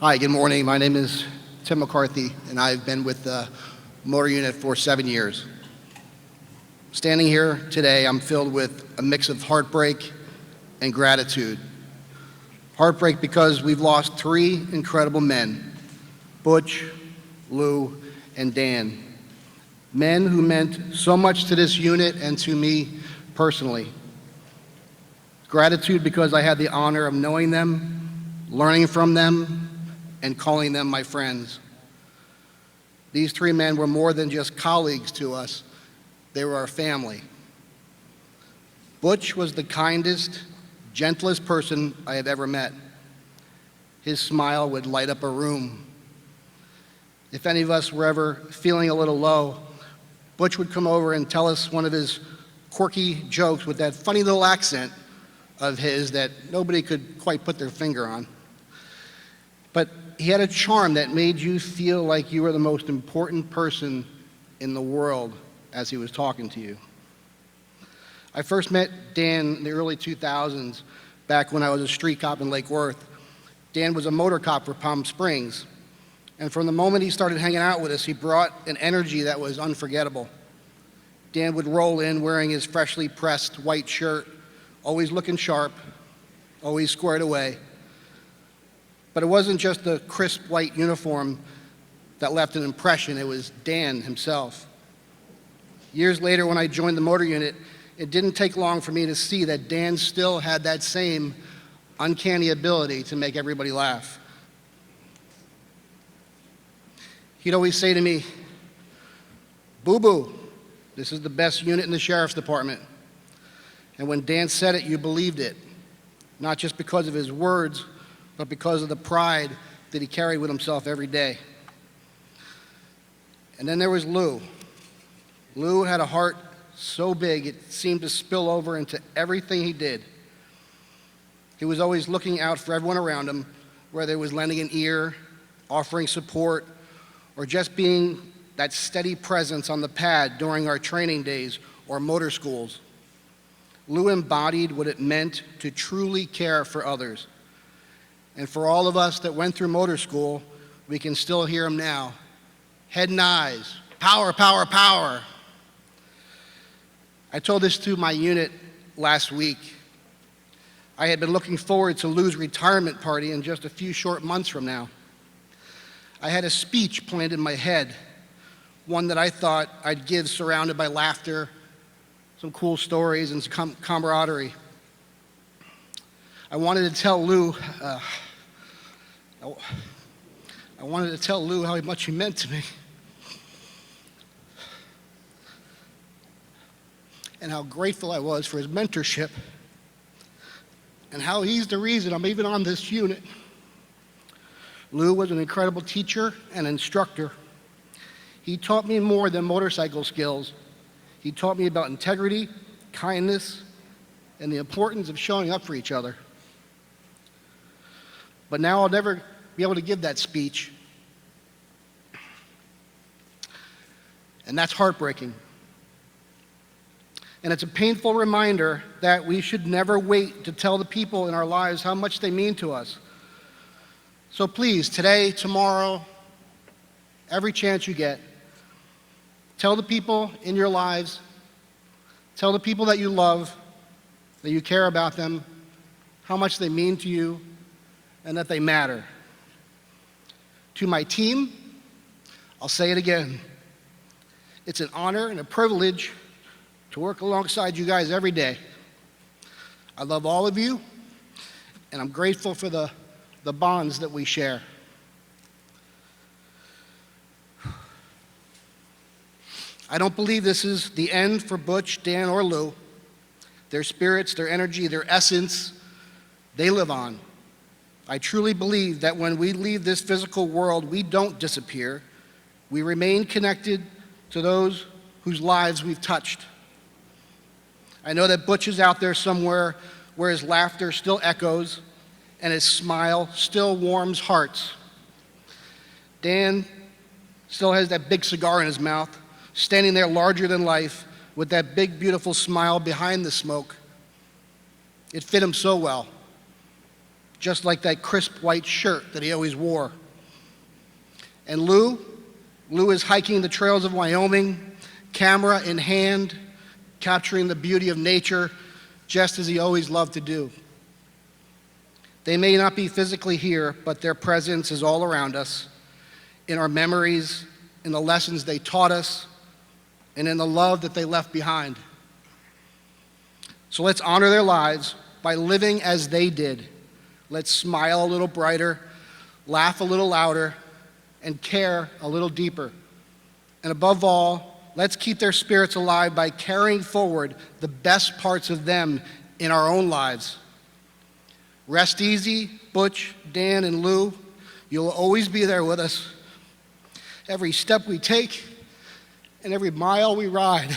Hi, good morning. My name is Tim McCarthy, and I've been with the motor unit for 7 years. Standing here today, I'm filled with a mix of heartbreak and gratitude. Heartbreak because we've lost 3 incredible men, Butch, Lou, and Dan. Men who meant so much to this unit and to me personally. Gratitude because I had the honor of knowing them, learning from them, and calling them my friends. These 3 men were more than just colleagues to us, they were our family. Butch was the kindest, gentlest person I have ever met. His smile would light up a room. If any of us were ever feeling a little low, Butch would come over and tell us one of his quirky jokes with that funny little accent of his that nobody could quite put their finger on. But he had a charm that made you feel like you were the most important person in the world as he was talking to you. I first met Dan in the early 2000s, back when I was a street cop in Lake Worth. Dan was a motor cop for Palm Springs. And from the moment he started hanging out with us, he brought an energy that was unforgettable. Dan would roll in wearing his freshly pressed white shirt, always looking sharp, always squared away. But it wasn't just the crisp white uniform that left an impression, it was Dan himself. Years later, when I joined the motor unit, it didn't take long for me to see that Dan still had that same uncanny ability to make everybody laugh. He'd always say to me, "Boo-boo, this is the best unit in the sheriff's department." And when Dan said it, you believed it, not just because of his words, but because of the pride that he carried with himself every day. And then there was Lou. Lou had a heart so big it seemed to spill over into everything he did. He was always looking out for everyone around him, whether it was lending an ear, offering support, or just being that steady presence on the pad during our training days or motor schools. Lou embodied what it meant to truly care for others. And for all of us that went through motor school, we can still hear him now. Head and eyes, power, power, power. I told this to my unit last week. I had been looking forward to Lou's retirement party in just a few short months from now. I had a speech planned in my head, one that I thought I'd give surrounded by laughter, some cool stories, and some camaraderie. I wanted to tell Lou how much he meant to me, and how grateful I was for his mentorship, and how he's the reason I'm even on this unit. Lou was an incredible teacher and instructor. He taught me more than motorcycle skills. He taught me about integrity, kindness, and the importance of showing up for each other. But now I'll never be able to give that speech. And that's heartbreaking. And it's a painful reminder that we should never wait to tell the people in our lives how much they mean to us. So please, today, tomorrow, every chance you get, tell the people in your lives, tell the people that you love, that you care about them, how much they mean to you, and that they matter. To my team, I'll say it again. It's an honor and a privilege to work alongside you guys every day. I love all of you, and I'm grateful for the bonds that we share. I don't believe this is the end for Butch, Dan, or Lou. Their spirits, their energy, their essence, they live on. I truly believe that when we leave this physical world, we don't disappear. We remain connected to those whose lives we've touched. I know that Butch is out there somewhere where his laughter still echoes and his smile still warms hearts. Dan still has that big cigar in his mouth, standing there larger than life with that big, beautiful smile behind the smoke. It fit him so well. just like that crisp white shirt that he always wore. And Lou is hiking the trails of Wyoming, camera in hand, capturing the beauty of nature, just as he always loved to do. They may not be physically here, but their presence is all around us, in our memories, in the lessons they taught us, and in the love that they left behind. So let's honor their lives by living as they did. Let's smile a little brighter, laugh a little louder, and care a little deeper. And above all, let's keep their spirits alive by carrying forward the best parts of them in our own lives. Rest easy, Butch, Dan, and Lou. You'll always be there with us. Every step we take and every mile we ride.